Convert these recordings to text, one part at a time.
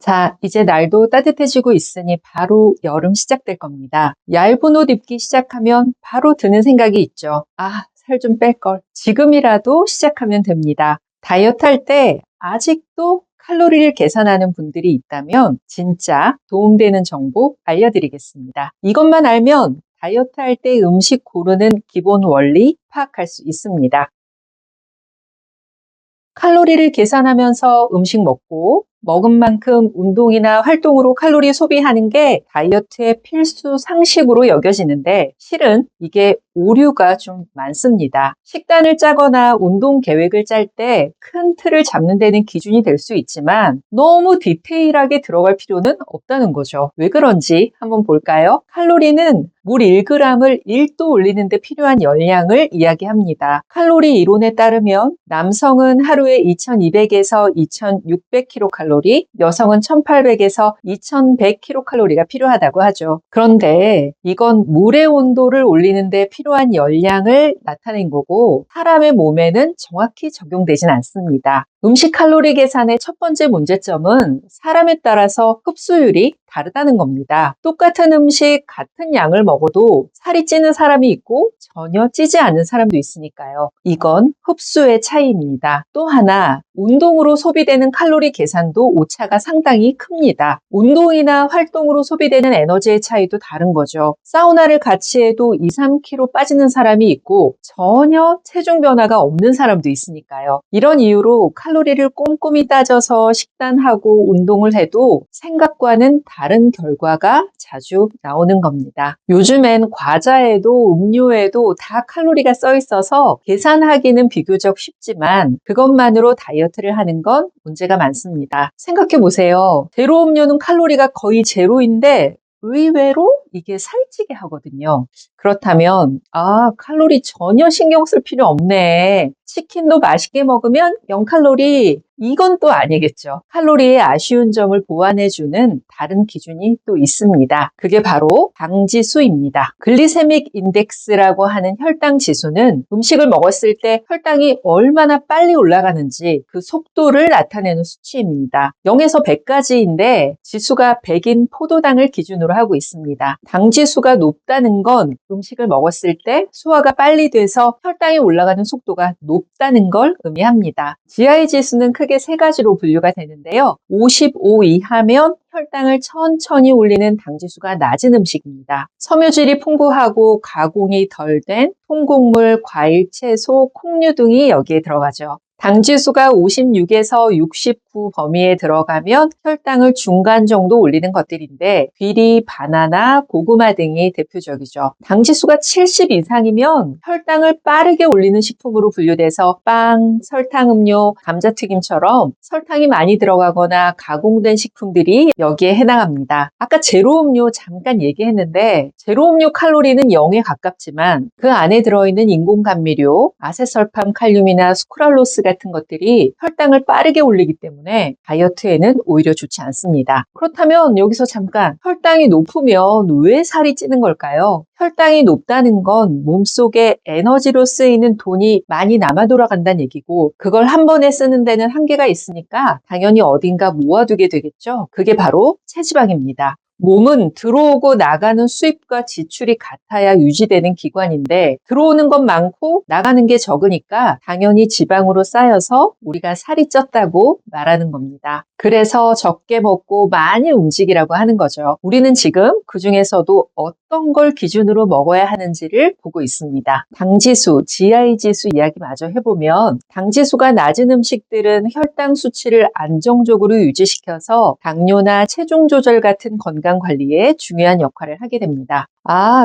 자, 이제 날도 따뜻해지고 있으니 바로 여름 시작될 겁니다. 얇은 옷 입기 시작하면 바로 드는 생각이 있죠. 아, 살 좀 뺄걸. 지금이라도 시작하면 됩니다. 다이어트 할 때 아직도 칼로리를 계산하는 분들이 있다면 진짜 도움되는 정보 알려드리겠습니다. 이것만 알면 다이어트 할 때 음식 고르는 기본 원리 파악할 수 있습니다. 칼로리를 계산하면서 음식 먹고 먹은 만큼 운동이나 활동으로 칼로리 소비하는 게 다이어트의 필수 상식으로 여겨지는데 실은 이게 오류가 좀 많습니다. 식단을 짜거나 운동 계획을 짤 때 큰 틀을 잡는 데는 기준이 될 수 있지만 너무 디테일하게 들어갈 필요는 없다는 거죠. 왜 그런지 한번 볼까요? 칼로리는 물 1g을 1도 올리는 데 필요한 열량을 이야기합니다. 칼로리 이론에 따르면 남성은 하루에 2200에서 2600kcal, 여성은 1800에서 2100kcal가 필요하다고 하죠. 그런데 이건 물의 온도를 올리는 데 필요한 열량을 나타낸 거고 사람의 몸에는 정확히 적용되진 않습니다. 음식 칼로리 계산의 첫 번째 문제점은 사람에 따라서 흡수율이 다르다는 겁니다. 똑같은 음식, 같은 양을 먹어도 살이 찌는 사람이 있고 전혀 찌지 않는 사람도 있으니까요. 이건 흡수의 차이입니다. 또 하나, 운동으로 소비되는 칼로리 계산도 오차가 상당히 큽니다. 운동이나 활동으로 소비되는 에너지의 차이도 다른 거죠. 사우나를 같이 해도 2, 3kg 빠지는 사람이 있고 전혀 체중 변화가 없는 사람도 있으니까요. 이런 이유로 칼로리를 꼼꼼히 따져서 식단하고 운동을 해도 생각과는 다른 결과가 자주 나오는 겁니다. 요즘엔 과자에도 음료에도 다 칼로리가 써 있어서 계산하기는 비교적 쉽지만 그것만으로 다이어트를 하는 건 문제가 많습니다. 생각해 보세요. 제로 음료는 칼로리가 거의 제로인데 의외로 이게 살찌게 하거든요. 그렇다면 칼로리 전혀 신경 쓸 필요 없네. 치킨도 맛있게 먹으면 0칼로리. 이건 또 아니겠죠. 칼로리의 아쉬운 점을 보완해주는 다른 기준이 또 있습니다. 그게 바로 당지수입니다. 글리세믹 인덱스라고 하는 혈당 지수는 음식을 먹었을 때 혈당이 얼마나 빨리 올라가는지 그 속도를 나타내는 수치입니다. 0에서 100까지인데 지수가 100인 포도당을 기준으로 하고 있습니다. 당지수가 높다는 건 음식을 먹었을 때 소화가 빨리 돼서 혈당이 올라가는 속도가 높다는 걸 의미합니다. GI 지수는 크게 세 가지로 분류가 되는데요. 55 이하면 혈당을 천천히 올리는 당지수가 낮은 음식입니다. 섬유질이 풍부하고 가공이 덜 된 통곡물, 과일, 채소, 콩류 등이 여기에 들어가죠. 당지수가 56에서 69 범위에 들어가면 혈당을 중간 정도 올리는 것들인데 귀리, 바나나, 고구마 등이 대표적이죠. 당지수가 70 이상이면 혈당을 빠르게 올리는 식품으로 분류돼서 빵, 설탕음료, 감자튀김처럼 설탕이 많이 들어가거나 가공된 식품들이 여기에 해당합니다. 아까 제로음료 잠깐 얘기했는데 제로음료 칼로리는 0에 가깝지만 그 안에 들어있는 인공감미료, 아세설팜 칼륨이나 스쿠랄로스 같은 것들이 혈당을 빠르게 올리기 때문에 다이어트에는 오히려 좋지 않습니다. 그렇다면 여기서 잠깐 혈당이 높으면 왜 살이 찌는 걸까요? 혈당이 높다는 건 몸속에 에너지로 쓰이는 돈이 많이 남아 돌아간다는 얘기고 그걸 한 번에 쓰는 데는 한계가 있으니까 당연히 어딘가 모아두게 되겠죠. 그게 바로 체지방입니다. 몸은 들어오고 나가는 수입과 지출이 같아야 유지되는 기관인데 들어오는 건 많고 나가는 게 적으니까 당연히 지방으로 쌓여서 우리가 살이 쪘다고 말하는 겁니다. 그래서 적게 먹고 많이 움직이라고 하는 거죠. 우리는 지금 그중에서도 어떤 걸 기준으로 먹어야 하는지를 보고 있습니다. 당지수, GI 지수 이야기 마저 해보면 당지수가 낮은 음식들은 혈당 수치를 안정적으로 유지시켜서 당뇨나 체중 조절 같은 건강 관리에 중요한 역할을 하게 됩니다.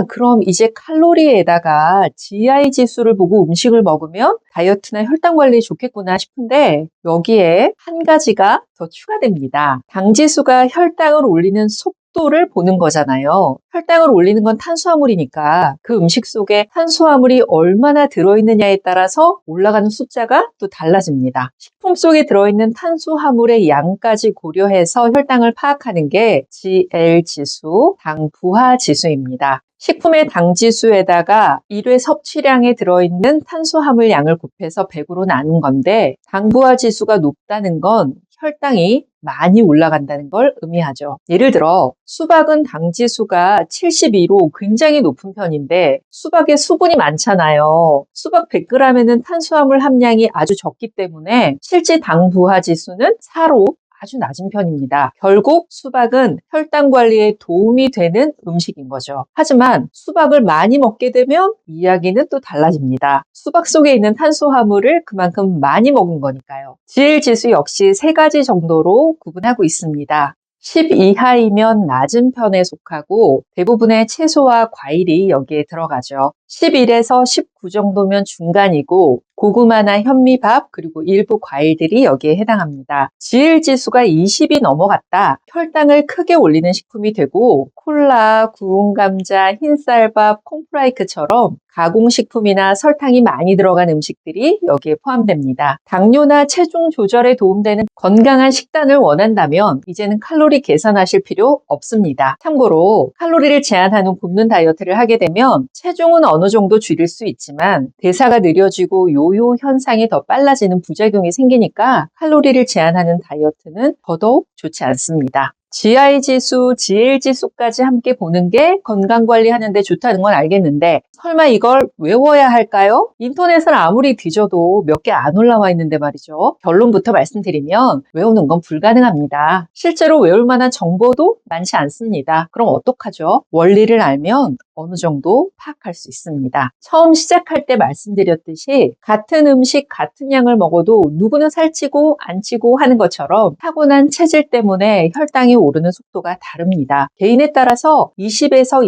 그럼 이제 칼로리에다가 GI 지수를 보고 음식을 먹으면 다이어트나 혈당 관리에 좋겠구나 싶은데 여기에 한 가지가 더 추가됩니다. 당지수가 혈당을 올리는 속도를 보는 거잖아요. 혈당을 올리는 건 탄수화물이니까 그 음식 속에 탄수화물이 얼마나 들어있느냐에 따라서 올라가는 숫자가 또 달라집니다. 식품 속에 들어있는 탄수화물의 양까지 고려해서 혈당을 파악하는 게 GL 지수, 당 부하 지수입니다. 식품의 당지수에다가 1회 섭취량에 들어있는 탄수화물 양을 곱해서 100으로 나눈 건데 당 부하 지수가 높다는 건 혈당이 많이 올라간다는 걸 의미하죠. 예를 들어 수박은 당지수가 72로 굉장히 높은 편인데 수박에 수분이 많잖아요. 수박 100g에는 탄수화물 함량이 아주 적기 때문에 실제 당 부하 지수는 4로 아주 낮은 편입니다. 결국 수박은 혈당 관리에 도움이 되는 음식인 거죠. 하지만 수박을 많이 먹게 되면 이야기는 또 달라집니다. 수박 속에 있는 탄수화물을 그만큼 많이 먹은 거니까요. GL 지수 역시 3가지 정도로 구분하고 있습니다. 10 이하이면 낮은 편에 속하고 대부분의 채소와 과일이 여기에 들어가죠. 11에서 19 정도면 중간이고 고구마나 현미밥 그리고 일부 과일들이 여기에 해당합니다. GL 지수가 20이 넘어갔다. 혈당을 크게 올리는 식품이 되고 콜라, 구운 감자, 흰쌀밥, 콩프라이크처럼 가공식품이나 설탕이 많이 들어간 음식들이 여기에 포함됩니다. 당뇨나 체중 조절에 도움되는 건강한 식단을 원한다면 이제는 칼로리 계산하실 필요 없습니다. 참고로 칼로리를 제한하는 굶는 다이어트를 하게 되면 체중은 어느 정도 줄일 수 있지만 대사가 느려지고 요요 현상이 더 빨라지는 부작용이 생기니까 칼로리를 제한하는 다이어트는 더더욱 좋지 않습니다. GI 지수, GL 지수까지 함께 보는 게 건강관리하는 데 좋다는 건 알겠는데 설마 이걸 외워야 할까요? 인터넷을 아무리 뒤져도 몇 개 안 올라와 있는데 말이죠. 결론부터 말씀드리면 외우는 건 불가능합니다. 실제로 외울 만한 정보도 많지 않습니다. 그럼 어떡하죠? 원리를 알면 어느 정도 파악할 수 있습니다. 처음 시작할 때 말씀드렸듯이 같은 음식, 같은 양을 먹어도 누구는 살찌고 안 찌고 하는 것처럼 타고난 체질 때문에 혈당이 오르는 속도가 다릅니다. 개인에 따라서 20에서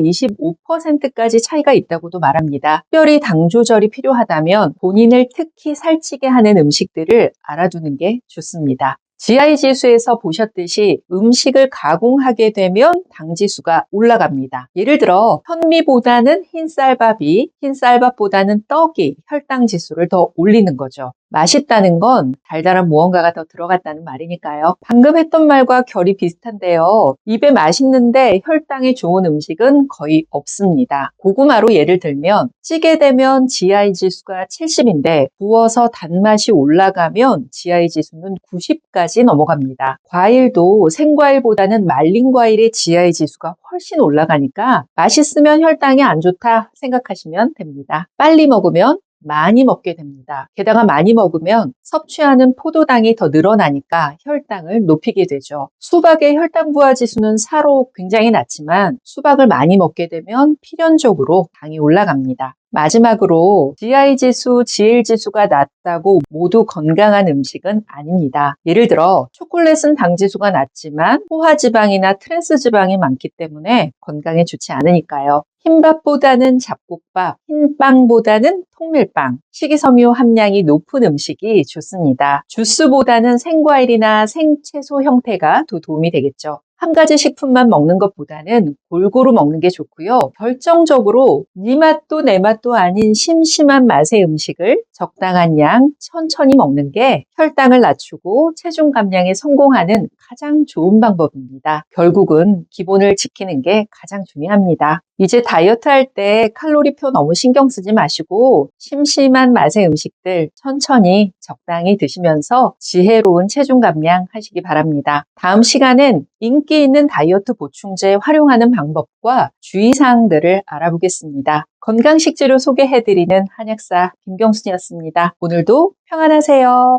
25%까지 차이가 있다고도 말합니다. 특별히 당 조절이 필요하다면 본인을 특히 살찌게 하는 음식들을 알아두는 게 좋습니다. GI 지수에서 보셨듯이 음식을 가공하게 되면 당지수가 올라갑니다. 예를 들어 현미보다는 흰쌀밥이, 흰쌀밥보다는 떡이 혈당지수를 더 올리는 거죠. 맛있다는 건 달달한 무언가가 더 들어갔다는 말이니까요. 방금 했던 말과 결이 비슷한데요. 입에 맛있는데 혈당에 좋은 음식은 거의 없습니다. 고구마로 예를 들면 찌게 되면 GI 지수가 70인데 구워서 단맛이 올라가면 GI 지수는 90까지 넘어갑니다. 과일도 생과일보다는 말린 과일의 GI 지수가 훨씬 올라가니까 맛있으면 혈당이 안 좋다 생각하시면 됩니다. 빨리 먹으면 많이 먹게 됩니다. 게다가 많이 먹으면 섭취하는 포도당이 더 늘어나니까 혈당을 높이게 되죠. 수박의 혈당 부하 지수는 4로 굉장히 낮지만 수박을 많이 먹게 되면 필연적으로 당이 올라갑니다. 마지막으로 GI 지수, GL 지수가 낮다고 모두 건강한 음식은 아닙니다. 예를 들어 초콜릿은 당지수가 낮지만 포화지방이나 트랜스지방이 많기 때문에 건강에 좋지 않으니까요. 흰밥보다는 잡곡밥, 흰빵보다는 통밀빵, 식이섬유 함량이 높은 음식이 좋습니다. 주스보다는 생과일이나 생채소 형태가 더 도움이 되겠죠. 한 가지 식품만 먹는 것보다는 골고루 먹는 게 좋고요. 결정적으로 네 맛도 내 맛도 아닌 심심한 맛의 음식을 적당한 양 천천히 먹는 게 혈당을 낮추고 체중 감량에 성공하는 가장 좋은 방법입니다. 결국은 기본을 지키는 게 가장 중요합니다. 이제 다이어트 할 때 칼로리표 너무 신경 쓰지 마시고 심심한 맛의 음식들 천천히 적당히 드시면서 지혜로운 체중 감량 하시기 바랍니다. 다음 시간은 인기 있는 다이어트 보충제 활용하는 방법과 주의사항들을 알아보겠습니다. 건강식재료 소개해드리는 한약사 김경순이었습니다. 오늘도 평안하세요.